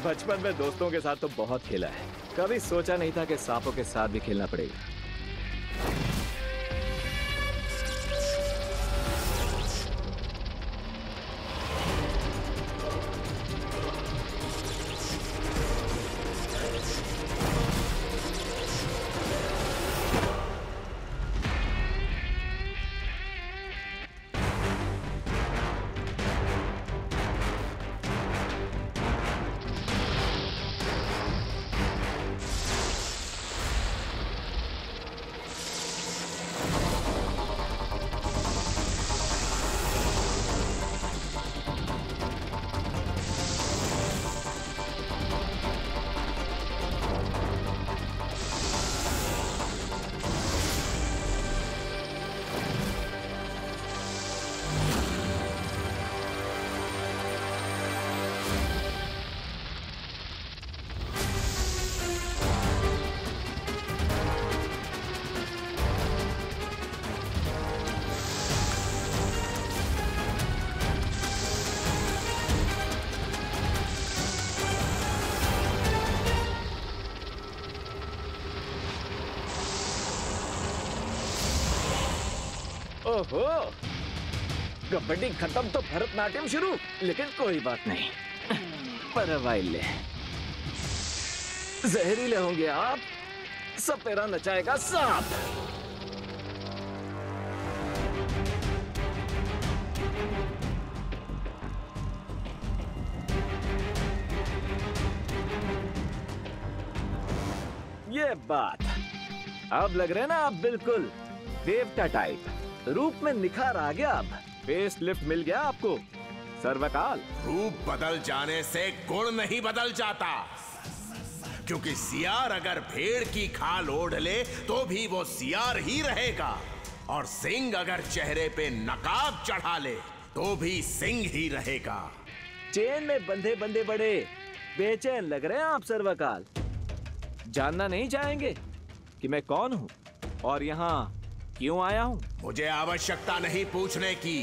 बचपन में दोस्तों के साथ तो बहुत खेला है, कभी सोचा नहीं था कि सांपों के साथ भी खेलना पड़ेगा। ओहो, कबड्डी खत्म तो भरतनाट्यम शुरू, लेकिन कोई बात नहीं, परवाइले जहरीले होंगे आप, सपेरा नचाएगा सांप। ये बात, अब लग रहे हैं ना आप बिल्कुल देवता टाइप, रूप में निखार आ गया, अब फेस लिफ्ट मिल गया आपको सर्वकाल। रूप बदल जाने से गुण नहीं बदल जाता, क्योंकि सियार अगर भेड़ की खाल ओढ़ ले तो भी वो सियार ही रहेगा, और सिंह अगर चेहरे पे नकाब चढ़ा ले तो भी सिंह ही रहेगा। चेन में बंधे बंधे बड़े बेचैन लग रहे हैं आप सर्वकाल। जानना नहीं चाहेंगे कि मैं कौन हूँ और यहाँ क्यों आया हूँ? मुझे आवश्यकता नहीं पूछने की,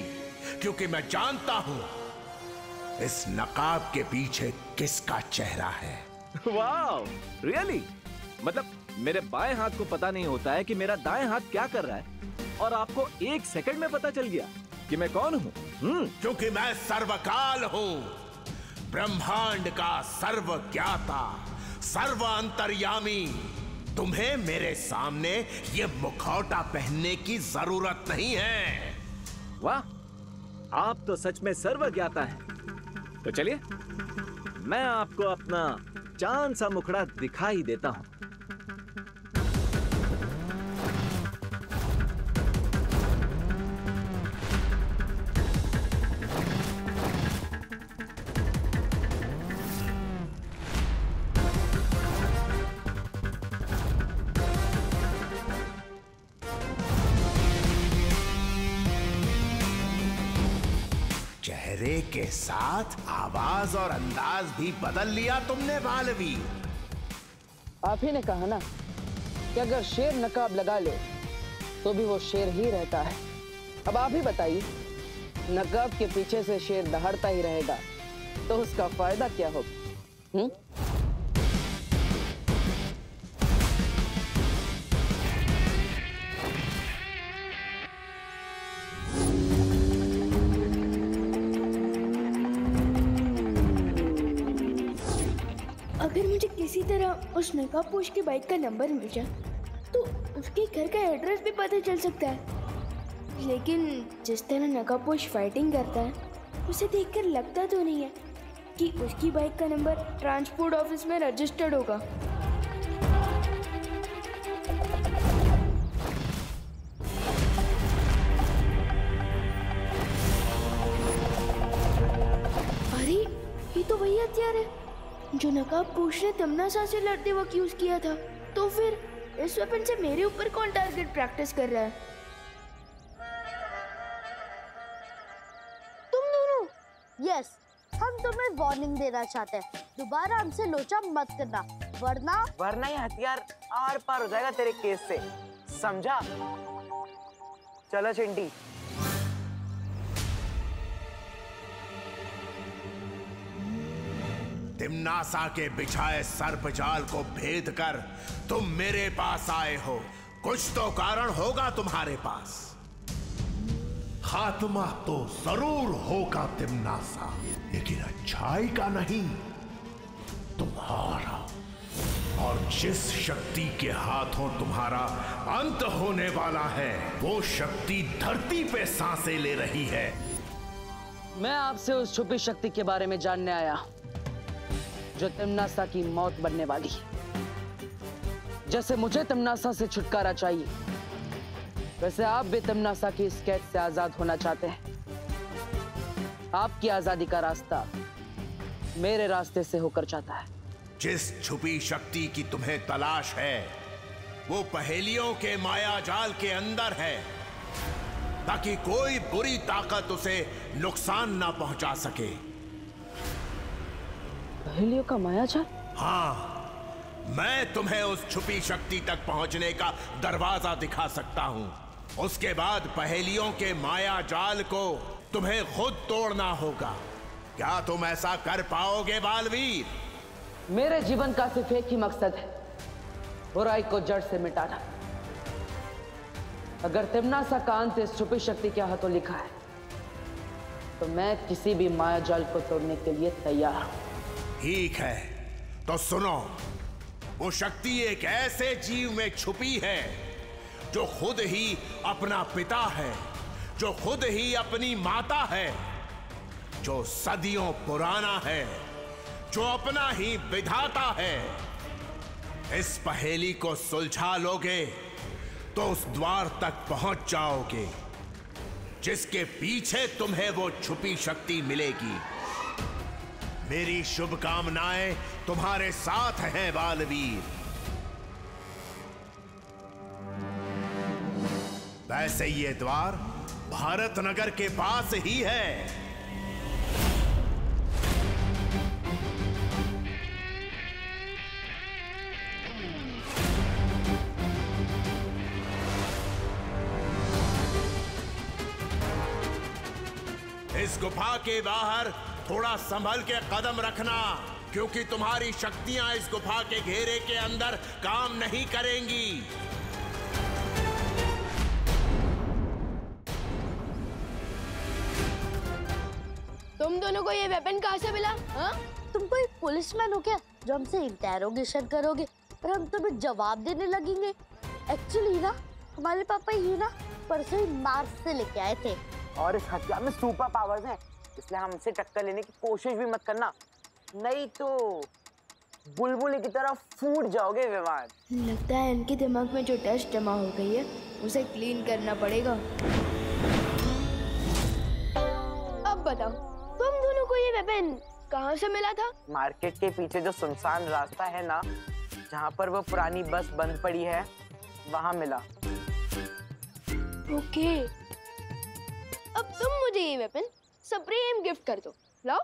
क्योंकि मैं जानता हूँ इस नकाब के पीछे किसका चेहरा है। वाह, रियली? मतलब मेरे बाएं हाथ को पता नहीं होता है कि मेरा दाएं हाथ क्या कर रहा है, और आपको एक सेकंड में पता चल गया कि मैं कौन हूँ? क्योंकि मैं सर्वकाल हूँ, ब्रह्मांड का सर्वज्ञाता, सर्व अंतर्यामी। तुम्हें मेरे सामने ये मुखौटा पहनने की जरूरत नहीं है। वाह, आप तो सच में सर्वज्ञाता हैं। तो चलिए मैं आपको अपना चांद सा मुखड़ा दिखा ही देता हूं। चेहरे के साथ आवाज और अंदाज भी बदल लिया तुमने बालवी। आप ही ने कहा ना कि अगर शेर नकाब लगा ले तो भी वो शेर ही रहता है। अब आप ही बताइए, नकाब के पीछे से शेर दहाड़ता ही रहेगा तो उसका फायदा क्या होगा? अगर मुझे किसी तरह उस नकाबपोश की बाइक का नंबर मिल जाए तो उसके घर का एड्रेस भी पता चल सकता है। लेकिन जिस तरह नकाबपोश फाइटिंग करता है उसे देखकर लगता तो नहीं है कि उसकी बाइक का नंबर ट्रांसपोर्ट ऑफिस में रजिस्टर्ड होगा। अरे ये तो वही हथियार है जो नकाबपोश ने तमन्ना से लड़ते वक्त यूज किया था। तो फिर इस वेपन से मेरे ऊपर कौन टारगेट प्रैक्टिस कर रहा है? तुम दोनों। यस, हम तुम्हें वार्निंग देना चाहते हैं, दोबारा हमसे लोचा मत करना, वरना ये हथियार आर पार हो जाएगा तेरे केस से, समझा? चलो चिंटी। तिम्नासा के बिछाए सर्प जाल को भेद कर तुम मेरे पास आए हो। कुछ तो कारण होगा तुम्हारे पास। खात्मा तो जरूर होगा तिम्नासा, लेकिन अच्छाई का नहीं, तुम्हारा। और जिस शक्ति के हाथों तुम्हारा अंत होने वाला है, वो शक्ति धरती पे सांसें ले रही है। मैं आपसे उस छुपी शक्ति के बारे में जानने आया जो तिम्नासा की मौत बनने वाली। जैसे मुझे तिम्नासा से छुटकारा चाहिए, वैसे आप भी तिम्नासा की इस कैद से आजाद होना चाहते हैं। आपकी आजादी का रास्ता मेरे रास्ते से होकर जाता है। जिस छुपी शक्ति की तुम्हें तलाश है, वो पहेलियों के माया जाल के अंदर है, ताकि कोई बुरी ताकत उसे नुकसान ना पहुंचा सके। पहेलियों का माया जाल? हाँ, मैं तुम्हें उस छुपी शक्ति तक पहुंचने का दरवाजा दिखा सकता हूं। उसके बाद पहेलियों के माया जाल को तुम्हें खुद तोड़ना होगा। क्या तुम ऐसा कर पाओगे बालवीर? मेरे जीवन का सिर्फ एक ही मकसद है, बुराई को जड़ से मिटाना। अगर तिम्नासा का अंत इस छुपी शक्ति के हाथों लिखा है, तो मैं किसी भी माया जाल को तोड़ने के लिए तैयार हूं। ठीक है, तो सुनो। वो शक्ति एक ऐसे जीव में छुपी है जो खुद ही अपना पिता है, जो खुद ही अपनी माता है, जो सदियों पुराना है, जो अपना ही विधाता है। इस पहेली को सुलझा लोगे तो उस द्वार तक पहुंच जाओगे जिसके पीछे तुम्हें वो छुपी शक्ति मिलेगी। मेरी शुभकामनाएं तुम्हारे साथ हैं बालवीर। वैसे ये द्वार भारत नगर के पास ही है। इस गुफा के बाहर थोड़ा संभल के कदम रखना, क्योंकि तुम्हारी शक्तियां इस गुफा के घेरे के अंदर काम नहीं करेंगी। तुम दोनों को ये वेपन कहाँ से मिला? हाँ? तुम कोई पुलिसमैन हो क्या जो हमसे इंटेरोगेशन करोगे और हम तुम्हें जवाब देने लगेंगे? एक्चुअली ना, हमारे पापा ये ना परसों ही मार्स से लेके आए थे। और इस हथियार में सुपर पावर्स हैं, इसलिए हमसे टक्कर लेने की कोशिश भी मत करना, नहीं तो बुलबुल की तरह फूट जाओगे विमान। लगता है इनके दिमाग में जो डस्ट जमा हो गई है उसे क्लीन करना पड़ेगा। अब बताओ, तुम दोनों को ये वेपन कहाँ से मिला था? मार्केट के पीछे जो सुनसान रास्ता है ना, जहाँ पर वो पुरानी बस बंद पड़ी है, वहाँ मिला। ओके, अब तुम मुझे ये वेपन सुप्रीम गिफ्ट कर दो। लाओ।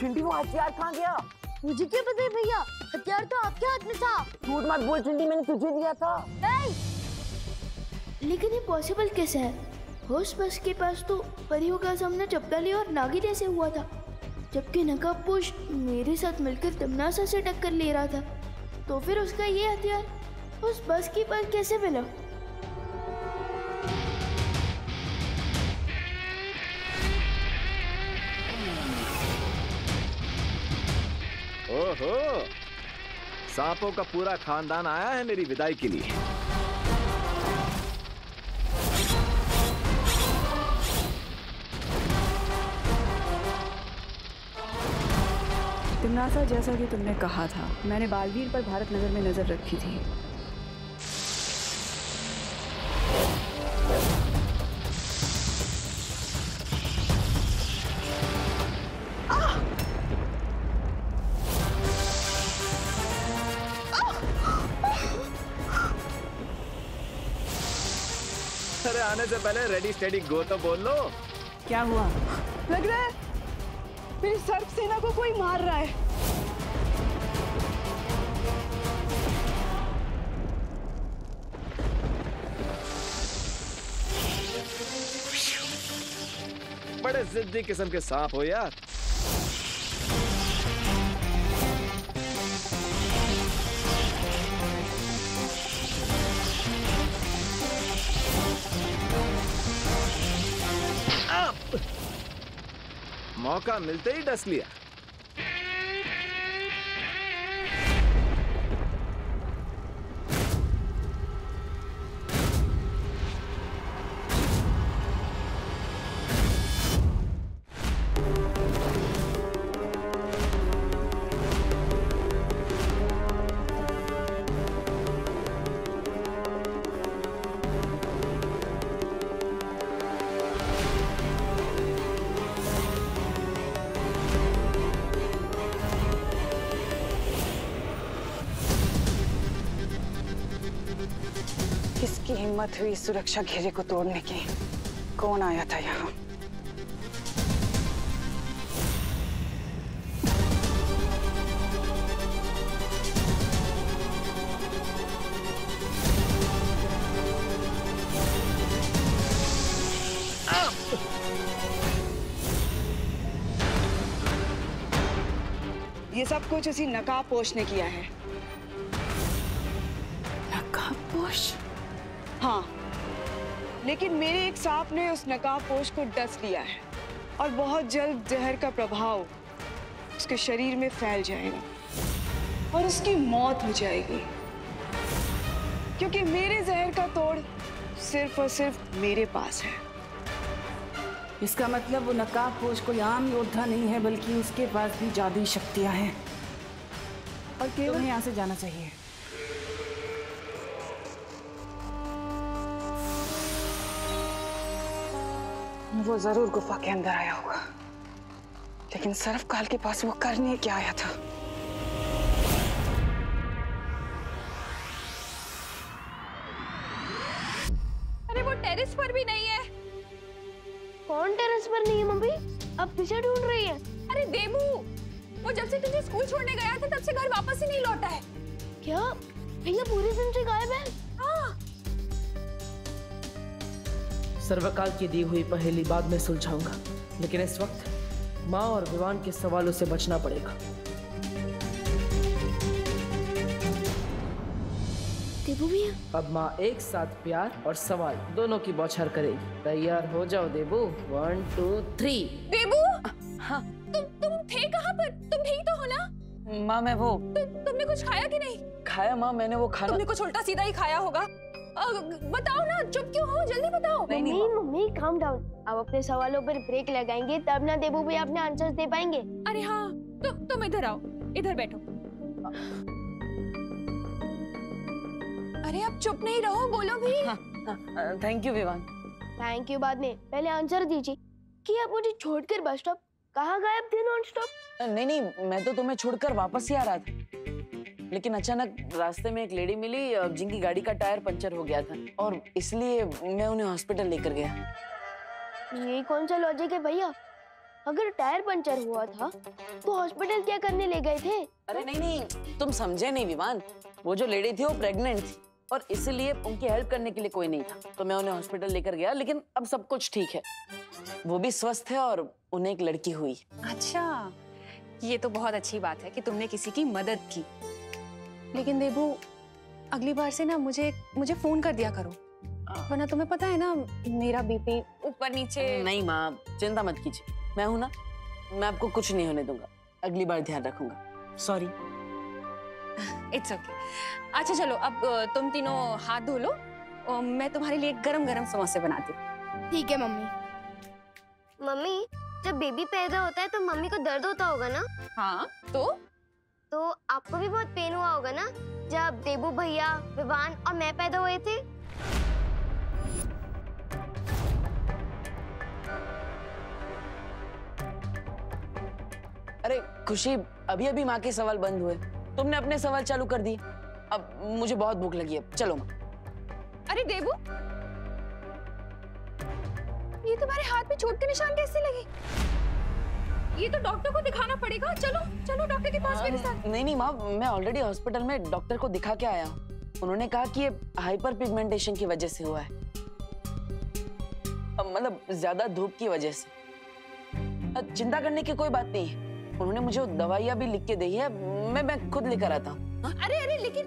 चिंटी, वो हथियार कहाँ गया? मुझे क्या पता है भैया, हथियार तो आपके हाथ में था। झूठ मत बोल चिंटी, मैंने तुझे दिया था। लेकिन ये पॉसिबल कैसे है? उस बस के पास तो परियों का सामना चपटाली और नागी जैसे हुआ था, जबकि नकाबपोश मेरे साथ मिलकर तिम्नासा से टक्कर ले रहा था। तो फिर उसका ये हथियार उस बस के पास कैसे मिला? ओहो, सांपों का पूरा खानदान आया है मेरी विदाई के लिए। तिम्नासा, जैसा कि तुमने कहा था, मैंने बालवीर पर भारत नगर में नजर रखी थी। अरे आने से पहले रेडी स्टेडी गो तो बोल लो। क्या हुआ? लग रहा है मेरी सर्प सेना को कोई मार रहा है। बड़े जिद्दी किस्म के सांप हो यार। मौका मिलते ही डस लिया। किसकी हिम्मत हुई सुरक्षा घेरे को तोड़ने की? कौन आया था यहाँ? ये सब कुछ उसी नकाबपोश ने किया है। नकाबपोश? हाँ, लेकिन मेरे एक सांप ने उस नकाबपोश को डस लिया है और बहुत जल्द जहर का प्रभाव उसके शरीर में फैल जाएगा और उसकी मौत हो जाएगी, क्योंकि मेरे जहर का तोड़ सिर्फ और सिर्फ मेरे पास है। इसका मतलब वो नकाबपोश कोई आम योद्धा नहीं है, बल्कि उसके पास भी जादुई शक्तियां हैं और केवल यहाँ से जाना चाहिए। वो जरूर गुफा के अंदर आया होगा, लेकिन सर्वकाल के पास वो करने क्या आया था? अरे वो टेरेस पर भी नहीं है। कौन टेरेस पर नहीं है मम्मी? अब पीछे ढूंढ रही है। अरे देबू, वो जब से तुझे स्कूल छोड़ने गया था तब से घर वापस ही नहीं लौटा है। क्या भैया पूरे दिन से गायब है? हाँ। सर्वकाल की दी हुई पहेली बाद में सुलझाऊंगा, लेकिन इस वक्त माँ और विवान के सवालों से बचना पड़ेगा। देबू भैया, अब माँ एक साथ प्यार और सवाल दोनों की बौछार करेगी। तैयार हो जाओ देबू। 1 2 3। देबू, हाँ। तुम थे कहाँ पर? तुम ठीक तो हो ना? माँ मैं वो तुमने कुछ खाया कि नहीं? खाया माँ, मैंने वो खाना। तुमने कुछ उल्टा सीधा ही खाया होगा। बताओ ना, चुप क्यों हो? जल्दी बताओ। Mummy calm down. अब अपने सवालों पर ब्रेक लगाएंगे तब ना देबू भैया अपने आंसर्स दे पाएंगे। अरे हाँ, तुम इधर आओ, इधर बैठो। अरे अब चुप नहीं रहो, बोलो भी। Thank you Vivaan. Thank you बाद में, पहले आंसर दीजिए कि आप मुझे छोड़कर बस स्टॉप कहाँ गायब थे नॉन स्टॉप? नहीं, मैं तो तुम्हें छोड़कर वापस ही आ रहा था, लेकिन अचानक रास्ते में एक लेडी मिली जिनकी गाड़ी का टायर पंचर हो गया था और इसलिए मैं उन्हें हॉस्पिटल लेकर गया। ये कौन सा लॉजिक है भैया? अगर टायर पंचर हुआ था तो हॉस्पिटल क्या करने ले गए थे? अरे नहीं, तुम समझे नहीं विवान। वो जो लेडी थी वो प्रेग्नेंट थी और इसलिए उनकी हेल्प करने के लिए कोई नहीं था, तो मैं उन्हें हॉस्पिटल लेकर गया। लेकिन अब सब कुछ ठीक है, वो भी स्वस्थ है और उन्हें एक लड़की हुई। अच्छा, ये तो बहुत अच्छी बात है कि तुमने किसी की मदद की। लेकिन देबू, अगली बार से ना मुझे फोन कर दिया करो, वरना तुम्हें पता है ना मेरा बीपी ऊपर नीचे। नहीं माँ, चिंता मत कीजिए, मैं हूं ना, मैं आपको कुछ नहीं होने दूंगा। अगली बार ध्यान रखूंगा। सॉरी। It's okay. अच्छा चलो, अब तुम तीनों हाथ धो लो, और मैं तुम्हारे लिए गरम गरम समोसे बनाती हूँ। ठीक है मम्मी। मम्मी, जब बेबी पैदा होता है तो मम्मी को दर्द होता होगा ना? हाँ, तो आपको भी बहुत पेन हुआ होगा ना जब देबू भैया, विवान और मैं पैदा हुए थे? अरे खुशी, अभी माँ के सवाल बंद हुए, तुमने अपने सवाल चालू कर दिए। अब मुझे बहुत भूख लगी है, चलो माँ। अरे देबू, ये तुम्हारे हाथ में चोट के निशान कैसे लगे? ये तो डॉक्टर को दिखाना पड़ेगा। चलो चलो डॉक्टर के पास मेरे साथ। नहीं माँ, मैं ऑलरेडी हॉस्पिटल में डॉक्टर को दिखा के आया हूँ। उन्होंने कहा कि ये हाइपर पिगमेंटेशन की वजह से हुआ है, मतलब ज्यादा धूप की वजह से। चिंता करने की कोई बात नहीं है। उन्होंने मुझे दवाइयाँ भी लिख के दी है, मैं खुद लेकर आता हूँ। अरे लेकिन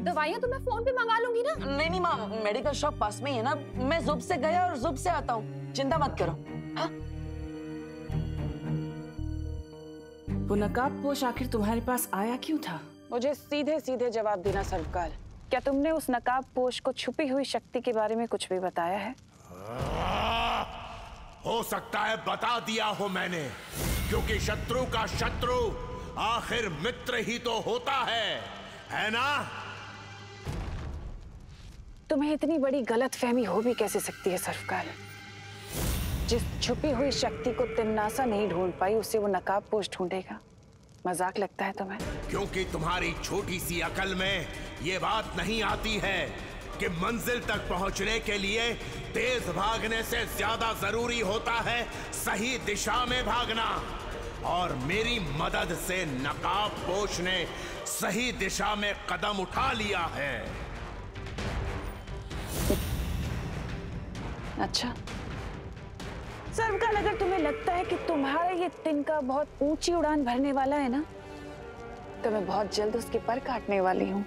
दवाइयाँ तो मैं फोन पे मंगा लूंगी ना। नहीं माँ, मेडिकल शॉप पास में ही है ना, मैं जुब से गया और जुब से आता हूँ, चिंता मत करो। हाँ? वो नकाबपोश आखिर तुम्हारे पास आया क्यों था? मुझे सीधे सीधे जवाब देना सर्वकाल। क्या तुमने उस नकाबपोश को छुपी हुई शक्ति के बारे में कुछ भी बताया है? हो सकता है बता दिया हो मैंने, क्योंकि शत्रु का शत्रु आखिर मित्र ही तो होता है ना? तुम्हें इतनी बड़ी गलतफहमी हो भी कैसे सकती है सर्वकाल? जिस छुपी हुई शक्ति को तिम्नासा नहीं ढूंढ पाई, उसे वो नकाबपोश ढूंढेगा। मजाक लगता है तुम्हें? क्योंकि तुम्हारी छोटी सी अकल में ये बात नहीं आती है कि मंजिल तक पहुंचने के लिए तेज भागने से ज्यादा जरूरी होता है सही दिशा में भागना। और मेरी मदद से नकाबपोश ने सही दिशा में कदम उठा लिया है। अच्छा सर्वकाल, अगर तुम्हें लगता है कि तुम्हारा ये तिनका बहुत ऊंची उड़ान भरने वाला है ना, तो मैं बहुत जल्द उसके पर काटने वाली हूँ।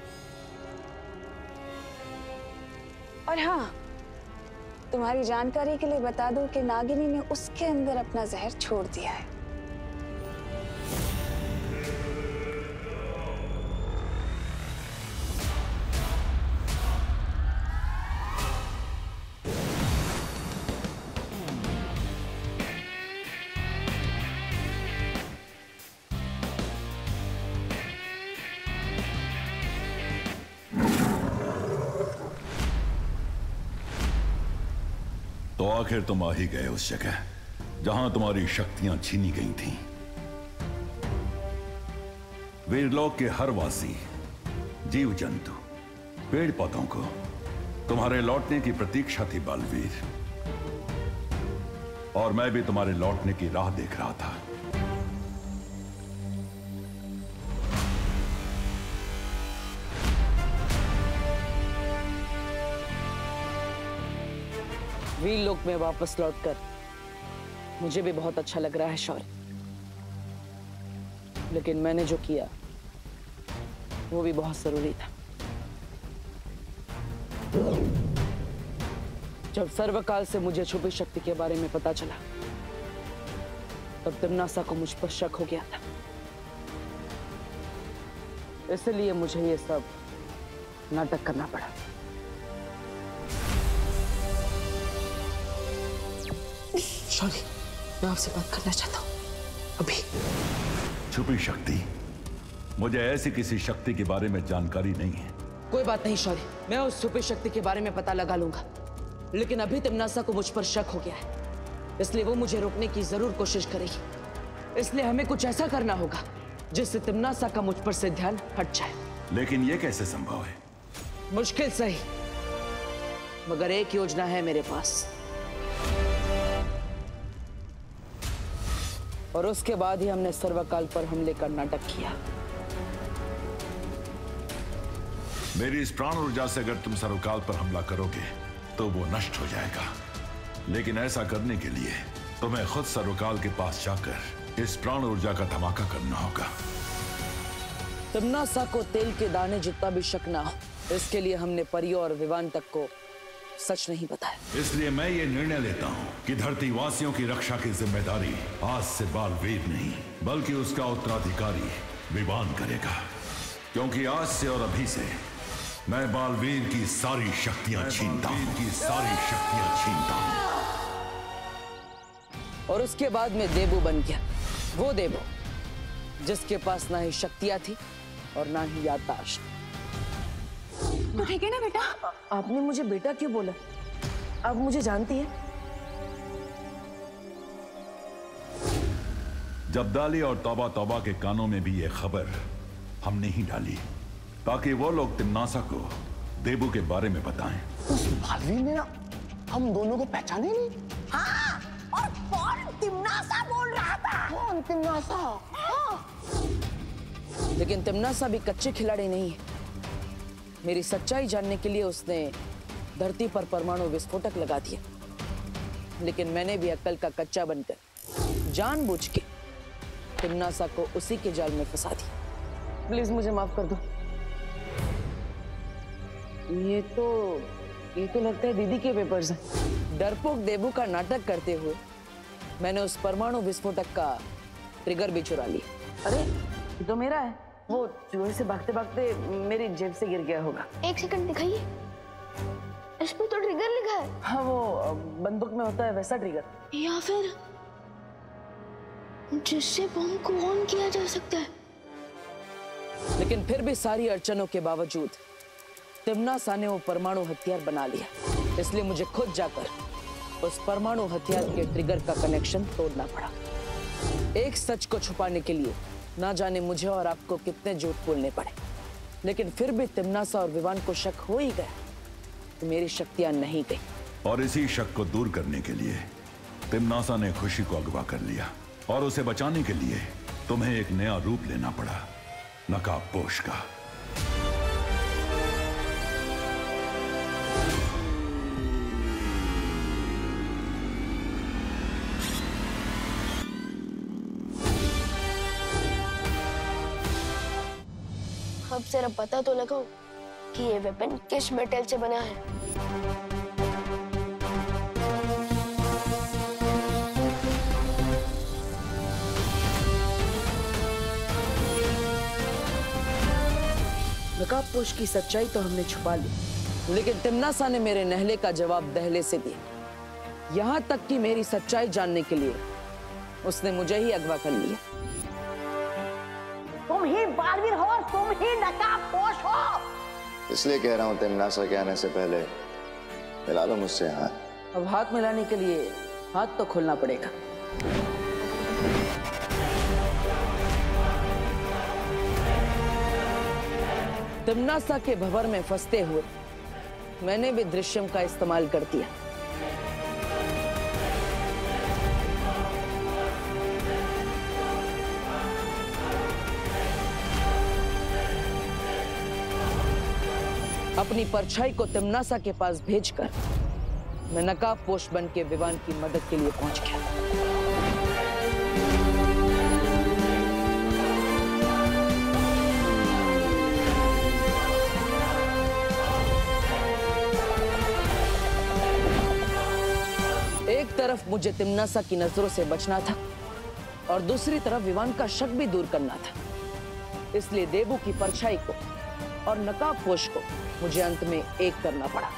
और हाँ, तुम्हारी जानकारी के लिए बता दूं कि नागिनी ने उसके अंदर अपना जहर छोड़ दिया है। तो आखिर तुम आ ही गए उस जगह जहां तुम्हारी शक्तियां छीनी गई थीं। वीरलोक के हर वासी, जीव जंतु, पेड़ पौधों को तुम्हारे लौटने की प्रतीक्षा थी बालवीर, और मैं भी तुम्हारे लौटने की राह देख रहा था। वीरलोक में वापस लौटकर मुझे भी बहुत अच्छा लग रहा है शौर्य, लेकिन मैंने जो किया वो भी बहुत जरूरी था। जब सर्वकाल से मुझे छुपी शक्ति के बारे में पता चला, तब तिम्नासा को मुझ पर शक हो गया था। इसलिए मुझे ये सब नाटक करना पड़ा। शौर्य, मैं आपसे बात करना चाहता हूँ अभी। छुपी शक्ति? मुझे ऐसी किसी शक्ति के बारे में जानकारी नहीं है। कोई बात नहीं शौर्य, मैं उस छुपी शक्ति के बारे में पता लगा लूंगा, लेकिन अभी तिम्नासा को मुझ पर शक हो गया है, इसलिए वो मुझे रोकने की जरूर कोशिश करेगी। इसलिए हमें कुछ ऐसा करना होगा जिससे तिम्नासा का मुझ पर से ध्यान हट जाए। लेकिन ये कैसे संभव है? मुश्किल सही, मगर एक योजना है मेरे पास, और उसके बाद ही हमने सर्वकाल पर हमले का नाटक किया। मेरी इस प्राण ऊर्जा से अगर तुम सर्वकाल पर हमला करोगे तो वो नष्ट हो जाएगा, लेकिन ऐसा करने के लिए तुम्हें खुद सर्वकाल के पास जाकर इस प्राण ऊर्जा का धमाका करना होगा। तिम्नासा को तेल के दाने जितना भी शक ना हो, इसके लिए हमने परियों और विवान तक को सच नहीं बताया। इसलिए मैं ये निर्णय लेता हूँ कि धरती वासियों की रक्षा की जिम्मेदारी आज से बालवीर नहीं, बल्कि उसका उत्तराधिकारी विवान करेगा, क्योंकि आज से और अभी से मैं बालवीर की सारी शक्तियां छीनता हूँ। और उसके बाद मैं देबू बन गया, वो देबू जिसके पास ना ही शक्तियां थी और ना ही याददाश्त। तो ठीक है ना बेटा? आपने मुझे बेटा क्यों बोला? आप मुझे जानती हैं? जब्दाली और तौबा तौबा के कानों में भी ये खबर हमने ही डाली, ताकि वो लोग तिम्नासा को देबू के बारे में बताएं। उस बालवीर ने हम दोनों को पहचाने नहीं। हाँ, और कौन तिम्नासा बोल रहा था? कौन तिम्नासा? हाँ। लेकिन तिम्नासा भी कच्चे खिलाड़ी नहीं है। मेरी सच्चाई जानने के लिए उसने धरती पर परमाणु विस्फोटक लगा दिया, लेकिन मैंने भी अक्ल का कच्चा बनकर जानबूझ के तिम्नासा को उसी के जाल में फंसा दिया। प्लीज मुझे माफ कर दो। ये तो लगता है दीदी के पेपर्स हैं। डरपोक देबू का नाटक करते हुए मैंने उस परमाणु विस्फोटक का ट्रिगर भी चुरा लिया। अरे ये तो मेरा है। वो चूहे से भागते भागते मेरी जेब से गिर गया होगा। एक सेकंड दिखाइए, इस पे तो ट्रिगर लिखा है। हाँ, वो बंदूक में होता है वैसा ट्रिगर, या फिर जिससे बम को ऑन किया जा सकता है। लेकिन फिर भी सारी अड़चनों के बावजूद तिम्नासा ने वो परमाणु हथियार बना लिया। इसलिए मुझे खुद जाकर उस परमाणु हथियार के ट्रिगर का कनेक्शन तोड़ना पड़ा। एक सच को छुपाने के लिए ना जाने मुझे और आपको कितने झूठ बोलने पड़े, लेकिन फिर भी तिम्नासा और विवान को शक हो ही गया कि मेरी शक्तियां नहीं गई। और इसी शक को दूर करने के लिए तिम्नासा ने खुशी को अगवा कर लिया, और उसे बचाने के लिए तुम्हें एक नया रूप लेना पड़ा, नकाबपोश का। अब जरा पता तो लगाओ कि ये वेपन किस मेटल से बना है। नकाबपोश की सच्चाई तो हमने छुपा ली, लेकिन तिम्नासा ने मेरे नहले का जवाब दहले से दिया। यहां तक कि मेरी सच्चाई जानने के लिए उसने मुझे ही अगवा कर लिया। तुम ही बालवीर हो और तुम ही नकाबपोश हो। इसलिए कह रहा हूं तिम्नासा के आने से पहले मिला लो मुझसे हाथ। अब हाथ मिलाने के लिए हाथ तो खोलना पड़ेगा। तिम्नासा के भंवर में फंसते हुए मैंने भी दृश्यम का इस्तेमाल कर दिया। अपनी परछाई को तिम्नासा के पास भेजकर मैं नकाबपोश बन के विवान की मदद के लिए पहुंच गया। एक तरफ मुझे तिम्नासा की नजरों से बचना था और दूसरी तरफ विवान का शक भी दूर करना था। इसलिए देबू की परछाई को और नकाबपोश को मुझे अंत में एक करना पड़ा।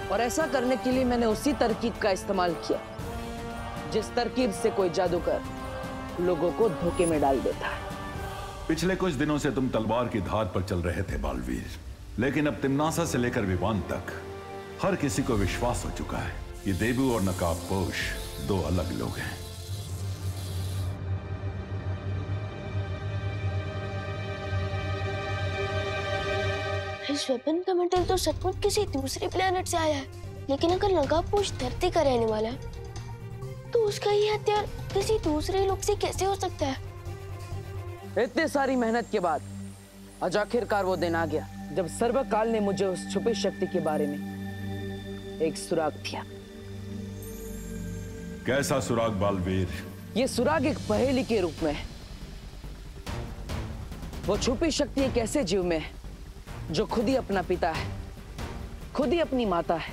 और ऐसा करने के लिए मैंने उसी तरकीब का इस्तेमाल किया जिस तरकीब से कोई जादूगर लोगों को धोखे में डाल देता है। पिछले कुछ दिनों से तुम तलवार की धार पर चल रहे थे बालवीर, लेकिन अब तिम्नासा से लेकर विवान तक हर किसी को विश्वास हो चुका है कि देबू और नकाबपोश दो अलग लोग हैं। इस वेपन का मेटल तो सचमुच किसी दूसरे प्लेनेट से आया है, लेकिन अगर नकाबपोश धरती का रहने वाला है तो उसका ये हथियार किसी दूसरे लोग से कैसे हो सकता है? इतनी सारी मेहनत के बाद आज आखिरकार वो दिन आ गया जब सर्वकाल ने मुझे उस छुपी शक्ति के बारे में एक सुराग दिया। कैसा सुराग बालवीर? ये सुराग एक पहेली के रूप में है। वो छुपी शक्ति एक ऐसे जीव में है जो खुद ही अपना पिता है, खुद ही अपनी माता है,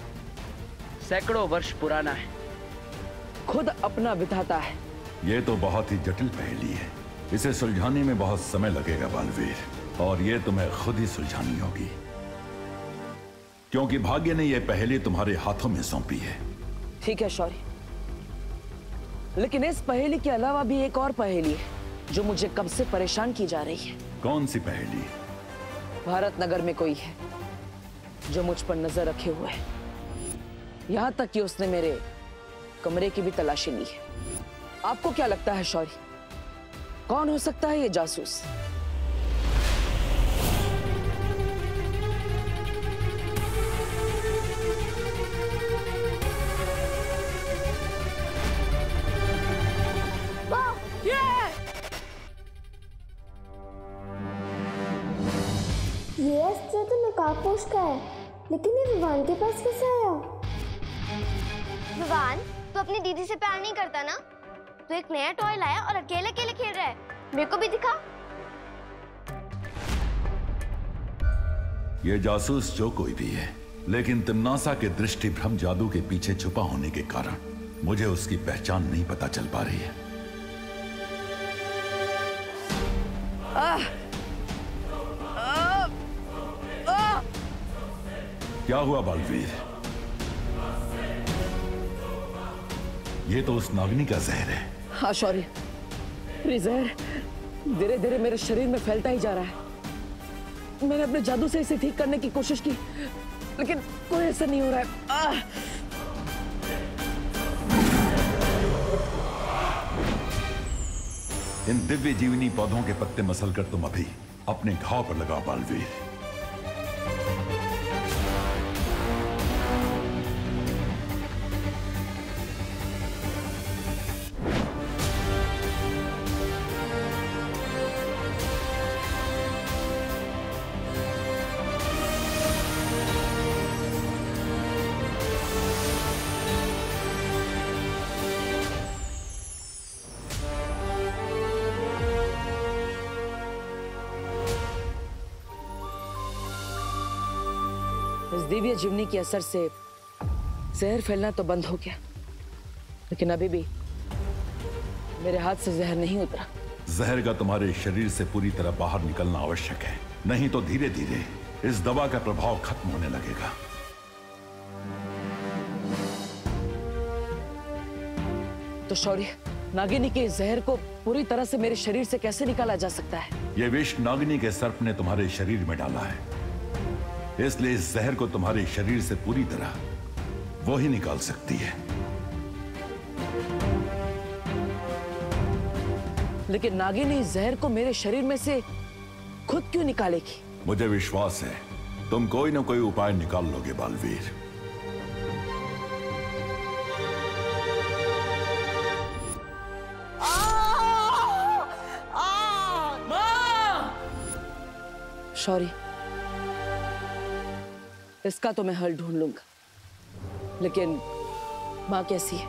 सैकड़ों वर्ष पुराना है, खुद अपना विधाता है। ये तो बहुत ही जटिल पहेली है। इसे सुलझाने में बहुत समय लगेगा बालवीर, और ये तुम्हें खुद ही सुलझानी होगी, क्योंकि भाग्य ने यह पहेली तुम्हारे हाथों में सौंपी है। ठीक है शौर्य, लेकिन इस पहेली के अलावा भी एक और पहेली है जो मुझे कब से परेशान की जा रही है। कौन सी पहेली? भारत नगर में कोई है जो मुझ पर नजर रखे हुए है। यहां तक कि उसने मेरे कमरे की भी तलाशी ली है। आपको क्या लगता है शौर्य, कौन हो सकता है ये जासूस? ये अस्त्र तो नकाबपोश का है, लेकिन ये विवान के पास कैसे आया? विवान, तू अपनी दीदी से प्यार नहीं करता ना? तू एक नया टॉय लाया और अकेले अकेले खेल रहा है। मेरे को भी दिखा। ये जासूस जो कोई भी है, लेकिन तिम्नासा के दृष्टि भ्रम जादू के पीछे छुपा होने के कारण मुझे उसकी पहचान नहीं पता चल पा रही है। क्या हुआ बालवीर? ये तो उस नागिनी का जहर है। हाँ शौर्य, ये जहर धीरे धीरे मेरे शरीर में फैलता ही जा रहा है। मैंने अपने जादू से इसे ठीक करने की कोशिश की, लेकिन कोई असर नहीं हो रहा है। इन दिव्य जीवनी पौधों के पत्ते मसल कर तुम अभी अपने घाव पर लगाओ बालवीर। इस दिव्य जीवनी के असर से जहर फैलना तो बंद हो गया, लेकिन अभी भी मेरे हाथ से जहर नहीं उतरा। जहर का तुम्हारे शरीर से पूरी तरह बाहर निकलना आवश्यक है, नहीं तो धीरे धीरे इस दवा का प्रभाव खत्म होने लगेगा। तो शौर्य, नागिनी के जहर को पूरी तरह से मेरे शरीर से कैसे निकाला जा सकता है? ये विष नागिनी के सर्प ने तुम्हारे शरीर में डाला है, इसलिए इस जहर को तुम्हारे शरीर से पूरी तरह वो ही निकाल सकती है। लेकिन नागिनी जहर को मेरे शरीर में से खुद क्यों निकालेगी? मुझे विश्वास है तुम कोई ना कोई उपाय निकाल लोगे बालवीर। शौर्य, इसका तो मैं हल ढूंढ लूंगा, लेकिन माँ कैसी है?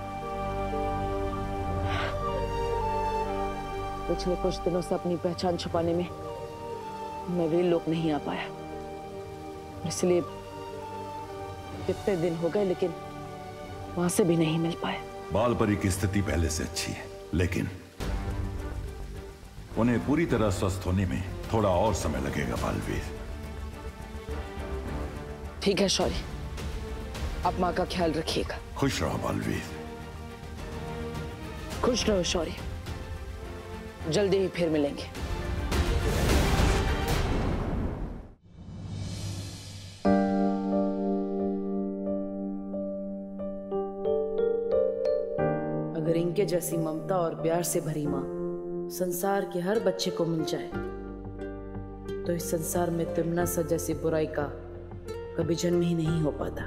पिछले कुछ दिनों से अपनी पहचान छुपाने में मैं वीर लोक नहीं आ पाया, इसलिए कितने दिन हो गए, लेकिन वहां से भी नहीं मिल पाया। बालपरी की स्थिति पहले से अच्छी है, लेकिन उन्हें पूरी तरह स्वस्थ होने में थोड़ा और समय लगेगा बालवीर। ठीक है शौर्य, आप माँ का ख्याल रखिएगा। खुश रहो बालवीर। खुश रहो शौर्य, जल्दी ही फिर मिलेंगे। अगर इनके जैसी ममता और प्यार से भरी माँ संसार के हर बच्चे को मिल जाए, तो इस संसार में तिम्नासा जैसी बुराई का कभी जन्म ही नहीं हो पाता।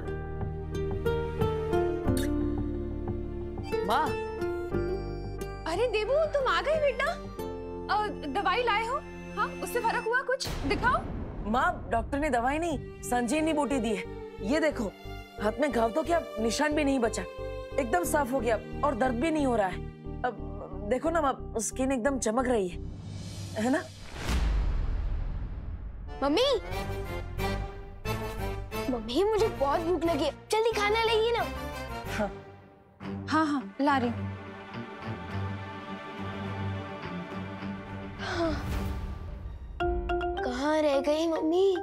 माँ। अरे देबू, तुम आ गई बेटा। दवाई लाए हो? हाँ, उससे फर्क हुआ कुछ? दिखाओ। माँ, डॉक्टर ने दवाई नहीं, संजीवनी बूटी दी है। ये देखो, हाथ में घाव तो क्या निशान भी नहीं बचा, एकदम साफ हो गया और दर्द भी नहीं हो रहा है। अब देखो ना माँ, स्किन एकदम चमक रही है ना? मम्मी, मम्मी मुझे बहुत भूख लगी है, जल्दी खाना लाइए ना। हाँ हाँ हाँ, ला रही। हाँ। कहाँ रह गई मम्मी?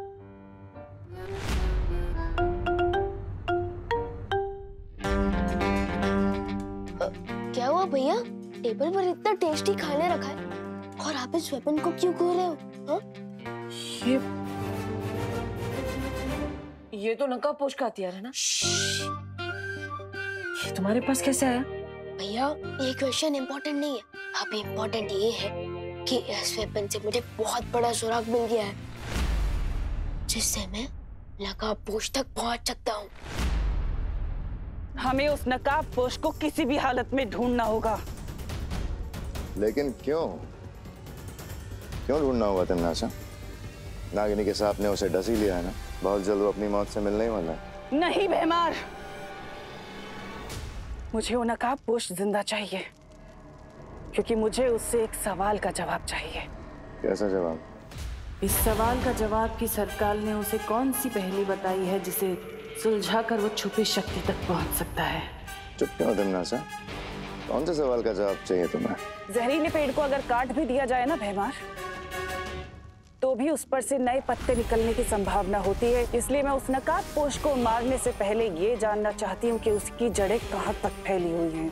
क्या हुआ भैया? टेबल पर इतना टेस्टी खाना रखा है और आप इस वेपन को क्यों खो रहे हो? हाँ? ये तो नकाबपोश का हथियार है ना? ये तुम्हारे पास कैसे आया? भैया, ये क्वेश्चन इम्पोर्टेंट नहीं है। अब इम्पोर्टेंट ये है कि इस वेपन से मुझे बहुत बड़ा सुराग मिल गया है, जिससे मैं नकाबपोश तक पहुंच सकता हूँ। हमें उस नकाबपोश को किसी भी हालत में ढूंढना होगा। लेकिन क्यों? क्यों ढूंढना होगा तिम्नासा? नागिनी के सांप ने उसे डस ही लिया है ना, बहुत जल्द वो अपनी मौत से मिलने ही वाला है। नहीं बेमार, मुझे वो नकाबपोश जिंदा चाहिए, क्योंकि मुझे उससे एक सवाल का जवाब चाहिए। कैसा जवाब? इस सवाल का जवाब कि सरकार ने उसे कौन सी पहेली बताई है जिसे सुलझाकर वो छुपी शक्ति तक पहुंच सकता है। चुप क्यों तमन्नासा? कौन से सवाल का जवाब चाहिए तुम्हें? जहरीले पेड़ को अगर काट भी दिया जाए ना भैमार, तो भी उस पर से नए पत्ते निकलने की संभावना होती है। इसलिए मैं उस नकाबपोश को मारने से पहले ये जानना चाहती हूँ कि उसकी जड़ें कहाँ तक फैली हुई हैं।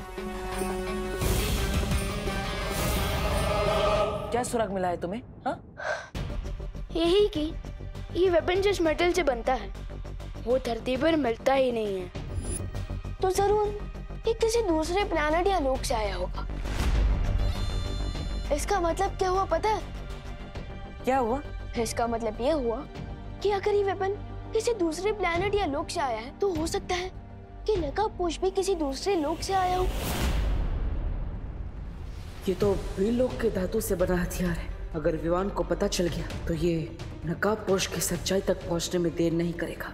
क्या सुराग मिला है तुम्हें? हाँ? यही कि ये वेपन जिस मेटल से बनता है वो धरती पर मिलता ही नहीं है। तो जरूर ये किसी दूसरे प्लैनेट या लोक से आया होगा। इसका मतलब क्या हुआ पता है? क्या हुआ? इसका मतलब ये हुआ कि अगर ये वेपन किसी दूसरे प्लैनेट या लोक से आया है तो हो सकता है कि नकाबपोश भी किसी दूसरे लोक से आया हो। ये तो वीरलोक के धातु से बना हथियार है। अगर विवान को पता चल गया तो ये नकाबपोश की सच्चाई तक पहुंचने में देर नहीं करेगा।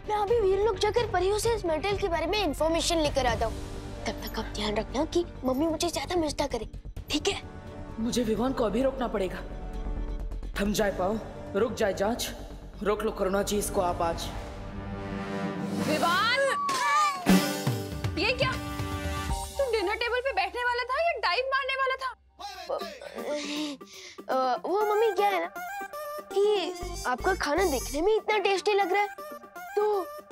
मैं अभी वीरलोक जाकर परियों से इस मेटल के बारे में इंफॉर्मेशन लेकर आता हूँ। तब तक आप ध्यान रखना कि मम्मी मुझे ज्यादा मिस ना करे, ठीक है? मुझे विवान को अभी रोकना पड़ेगा। थम जाए पाओ, रुक जाए जांच, रोक लो करुणा जी इसको आप आज। विवान, ये क्या? तुम डिनर टेबल पे बैठने वाला था या डाइव मारने वाला था? वो मम्मी क्या है ना कि आपका खाना देखने में इतना टेस्टी लग रहा है तो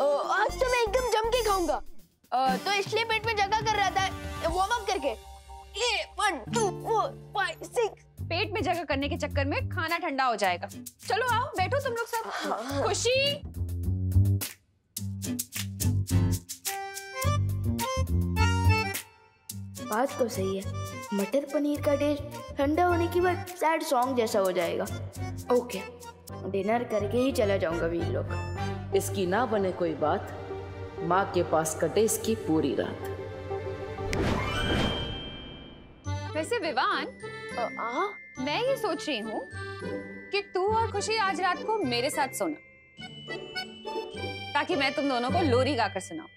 आज तो मैं एकदम जम के खाऊंगा। तो इसलिए पेट में जगह कर रहा था वार्म अप करके। ये 1 2 4 5 6 पेट में जगह करने के चक्कर में खाना ठंडा हो जाएगा। चलो आओ बैठो तुम लोग सब। खुशी, बात तो सही है। मटर पनीर का टेस्ट ठंडा होने के बाद सैड सॉन्ग जैसा हो जाएगा। ओके, डिनर करके ही चला जाऊंगा वीरलोक। इसकी ना बने कोई बात, माँ के पास कटे इसकी पूरी रात। वैसे विवान, मैं ये सोच रही हूँ कि तू और खुशी आज रात को मेरे साथ सोना, ताकि मैं तुम दोनों को लोरी गाकर सुनाऊं।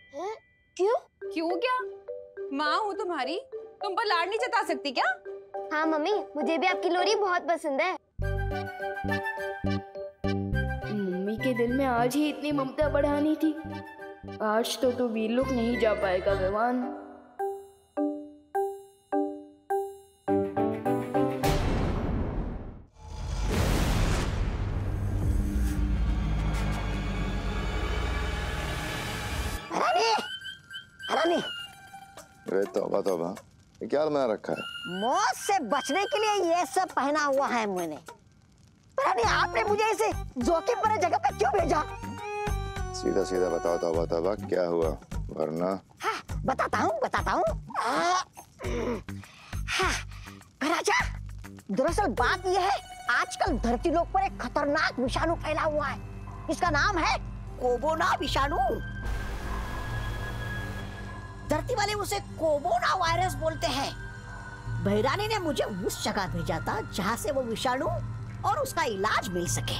क्यों? क्यों क्या? माँ हूँ तुम्हारी, तुम पर लाड नहीं जता सकती क्या? हाँ मम्मी, मुझे भी आपकी लोरी बहुत पसंद है। मम्मी के दिल में आज ही इतनी ममता बढ़ानी थी। आज तो तू वीरलोक नहीं जा पाएगा विवान। अरे तौबा तौबा, ये क्या बना रखा है? मौत से बचने के लिए ये सब पहना हुआ है मैंने। पर आपने मुझे इसे जोखिम भरे जगह पे क्यों भेजा? सीधा सीधा बताओ तौबा तौबा, क्या हुआ? वरना हाँ, बताता हूँ। राजा, दरअसल बात यह है, आजकल धरती लोक पर एक खतरनाक विषाणु फैला हुआ है। इसका नाम है कोरोना विषाणु। धरती वाले उसे कोरोना वायरस बोलते हैं। भैरानी ने मुझे उस जगह भेजा था जहाँ से वो विषाणु और उसका इलाज मिल सके।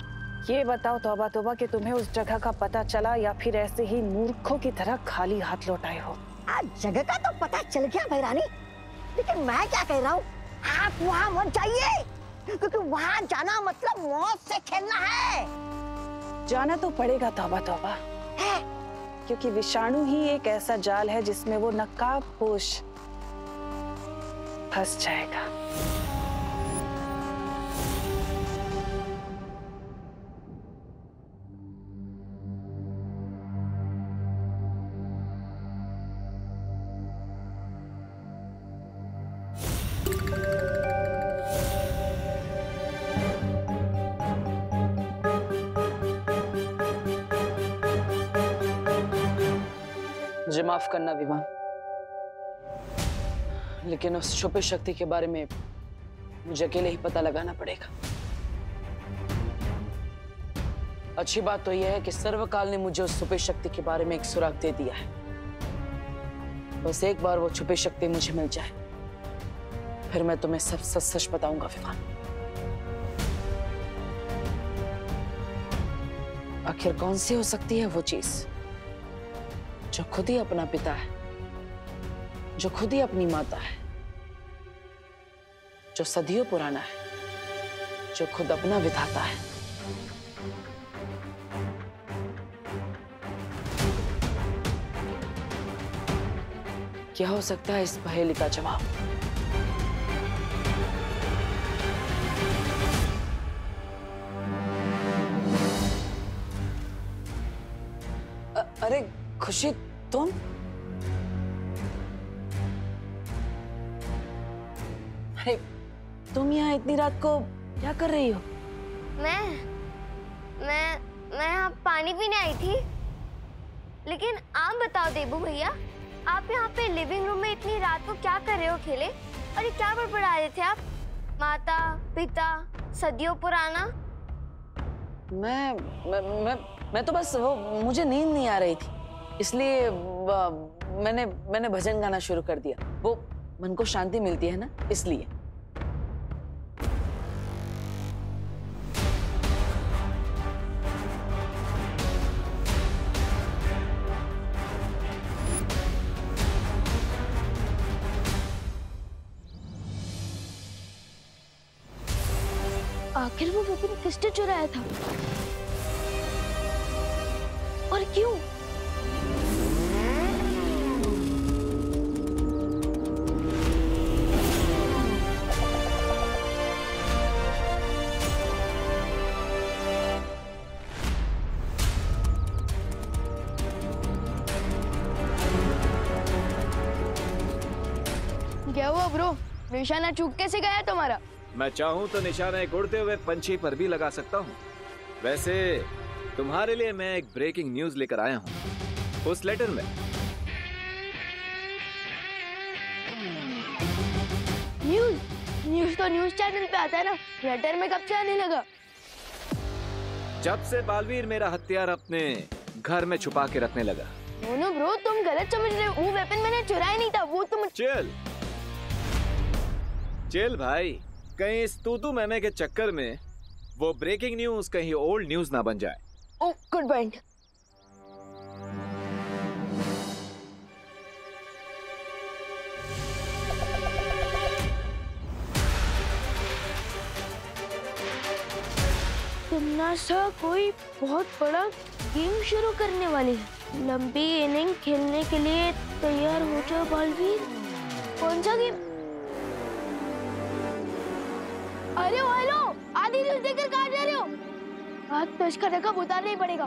ये बताओ तौबा तौबा कि तुम्हें उस जगह का पता चला या फिर ऐसे ही मूर्खों की तरह खाली हाथ लौट आए हो? आज जगह का तो पता चल गया भैरानी, लेकिन मैं क्या कह रहा हूँ, आप वहाँ मत जाइए, क्योंकि वहाँ जाना मतलब मौत से खेलना है। जाना तो पड़ेगा तौबा तौबा, क्योंकि विषाणु ही एक ऐसा जाल है जिसमें वो नकाबपोश फंस जाएगा। मुझे माफ करना विवान, लेकिन उस छुपी शक्ति के बारे में मुझे अकेले ही पता लगाना पड़ेगा। अच्छी बात तो यह है कि सर्वकाल ने मुझे उस छुपी शक्ति के बारे में एक सुराग दे दिया है। बस एक बार वो छुपी शक्ति मुझे मिल जाए, फिर मैं तुम्हें सब सच सच बताऊंगा विवान। आखिर कौन सी हो सकती है वो चीज जो खुद ही अपना पिता है जो खुद ही अपनी माता है, जो सदियों पुराना है, जो खुद अपना विधाता है। क्या हो सकता है इस पहेली का जवाब? अरे खुशी, तुम? अरे तुम यहाँ इतनी रात को क्या कर रही हो? मैं यहाँ पानी पीने आई थी। लेकिन आप बताओ देबू भैया, आप यहाँ पे लिविंग रूम में इतनी रात को क्या कर रहे हो खेले? और ये क्या बड़बड़ा रहे थे आप? माता पिता सदियों पुराना। मैं तो बस वो, मुझे नींद नहीं आ रही थी, इसलिए मैंने भजन गाना शुरू कर दिया। वो मन को शांति मिलती है ना, इसलिए। आखिर वो वेपन किसने चुराया था और क्यों? क्या हुआ ब्रो? निशाना चूक कैसे गया तुम्हारा? मैं चाहूं तो निशाना एक उड़ते हुए पंछी पर भी लगा सकता हूं। वैसे तुम्हारे लिए मैं एक ब्रेकिंग न्यूज लेकर आया हूं। उस लेटर में न्यूज तो न्यूज चैनल पे आता है ना, लेटर में कब से आने लगा? जब से बालवीर मेरा हथियार अपने घर में छुपा के रखने लगा। मोनू ब्रो, तुम गलत समझ रहे हो। वो वेपन मैंने चुराया नहीं था, वो तुम। चिल भाई, कहीं इस तूतू मैमे के चक्कर में वो ब्रेकिंग न्यूज कहीं ओल्ड न्यूज ना बन जाए। ओह, गुड पॉइंट। तुमनासा कोई बहुत बड़ा गेम शुरू करने वाली है। लंबी इनिंग खेलने के लिए तैयार हो जाओ बालवीर। कौन सा गेम? अरे हेलो, आधी न्यूज देकर कहाँ जा रहे हो? आज तो इसका रकम उतारना ही पड़ेगा।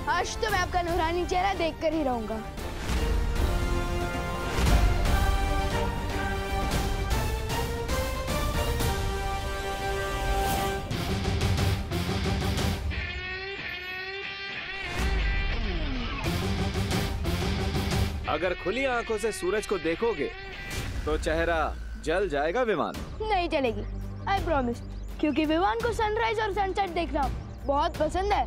आज तो मैं आपका नूरानी चेहरा देखकर ही रहूंगा। अगर खुली आंखों से सूरज को देखोगे तो चेहरा जल जाएगा विमान। नहीं चलेगी, आई प्रॉमिस, क्योंकि विमान को सनराइज और सनसेट देखना बहुत पसंद है।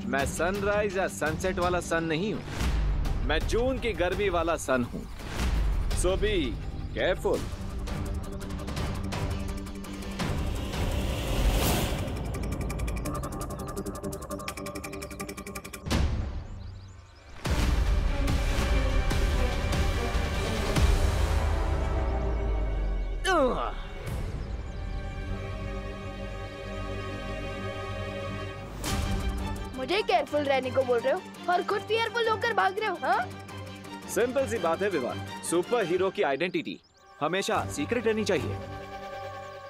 मैं सनराइज या सनसेट वाला सन नहीं हूँ, मैं जून की गर्मी वाला सन हूँ। सो बी केयरफुल। मुझे केयरफुल रहने को बोल रहे हो और खुद फियरफुल होकर भाग रहे हो, हाँ? सिंपल सी बात है विवान, सुपर हीरो की आइडेंटिटी हमेशा सीक्रेट रहनी चाहिए।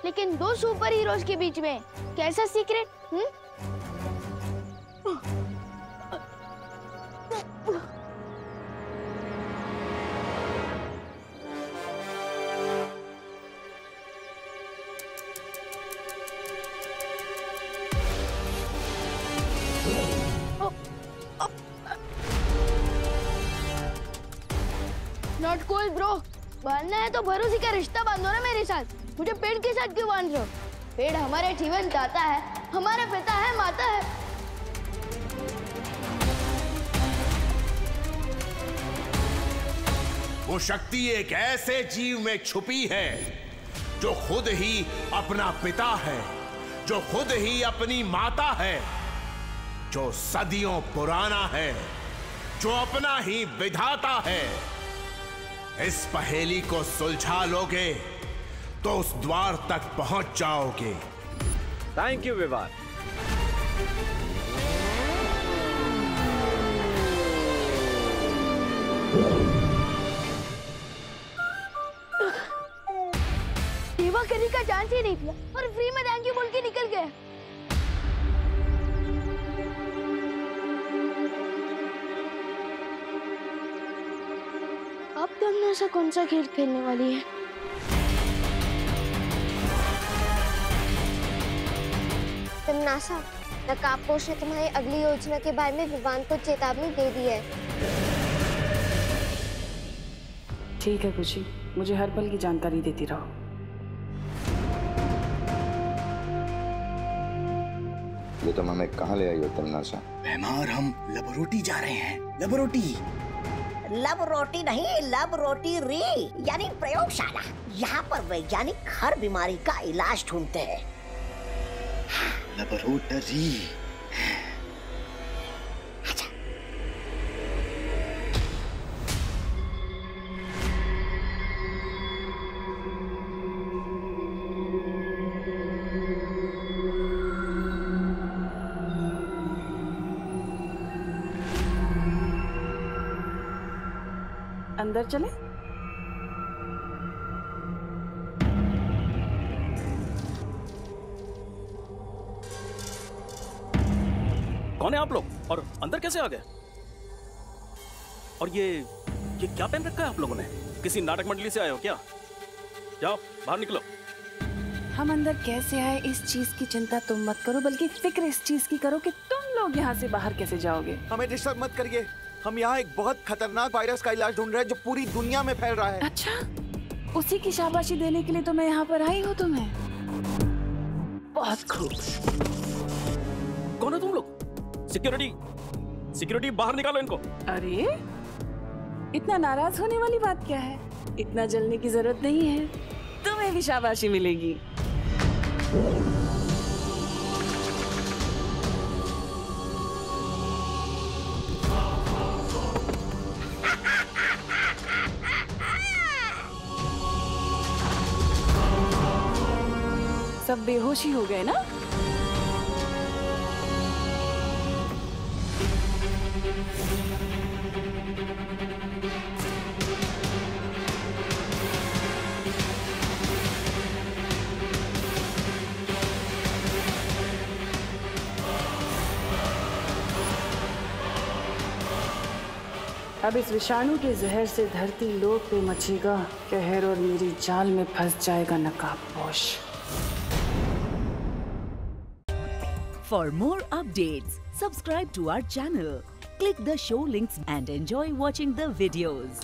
लेकिन दो सुपर हीरोज के बीच में कैसा सीक्रेट? Not cool bro. बांधना है तो भरोसे का रिश्ता बांधो ना मेरे साथ। मुझे पेड़ के साथ क्यों बांध रहे हो? पेड़ हमारे जीवन दाता है हमारा पिता है, माता है। वो शक्ति एक ऐसे जीव में छुपी है जो खुद ही अपना पिता है, जो खुद ही अपनी माता है, जो सदियों पुराना है, जो अपना ही विधाता है। इस पहेली को सुलझा लोगे तो उस द्वार तक पहुंच जाओगे। थैंक यू विवाद। सेवा करने का चांस ही नहीं दिया और फ्री में थैंक यू बोल के निकल गए। अब तुमने ऐसा कौन सा खेल खेलने वाली है? तमनासा, नकाबपोश ने तुम्हारी अगली योजना के बारे में विवान को चेतावनी दे दी है। ठीक है खुशी, मुझे हर पल की जानकारी देती रहो। ये तुम हमें कहाँ ले आई हो तमन्नासा? भैमार, हम लबरोटी जा रहे हैं। लबरोटी? लबरोटी नहीं, लबरोटी री यानी प्रयोगशाला। यहाँ पर वैज्ञानिक हर बीमारी का इलाज ढूंढते हैं। लबरोटरी। अंदर चले? कौन है आप लोग और अंदर कैसे आ गए? और ये क्या पहन रखा है आप लोगों ने? किसी नाटक मंडली से आए हो क्या? जाओ बाहर निकलो। हम अंदर कैसे आए इस चीज की चिंता तुम मत करो, बल्कि फिक्र इस चीज की करो कि तुम लोग यहाँ से बाहर कैसे जाओगे। हमें डिस्टर्ब मत करिए। हम यहाँ एक बहुत खतरनाक वायरस का इलाज ढूंढ रहे हैं जो पूरी दुनिया में फैल रहा है। अच्छा, उसी की शाबाशी देने के लिए तो मैं यहाँ पर आई हूँ तुम्हें। बहुत खूब। कौन हो तुम लोग? सिक्योरिटी बाहर निकालो इनको। अरे इतना नाराज होने वाली बात क्या है? इतना जलने की जरूरत नहीं है, तुम्हें भी शाबाशी मिलेगी। सब बेहोशी हो गए ना? अब इस विषाणु के जहर से धरती लोक पे मचेगा कहर और मेरी जाल में फंस जाएगा नकाबपोश। For more updates, subscribe to our channel, click the show links and enjoy watching the videos.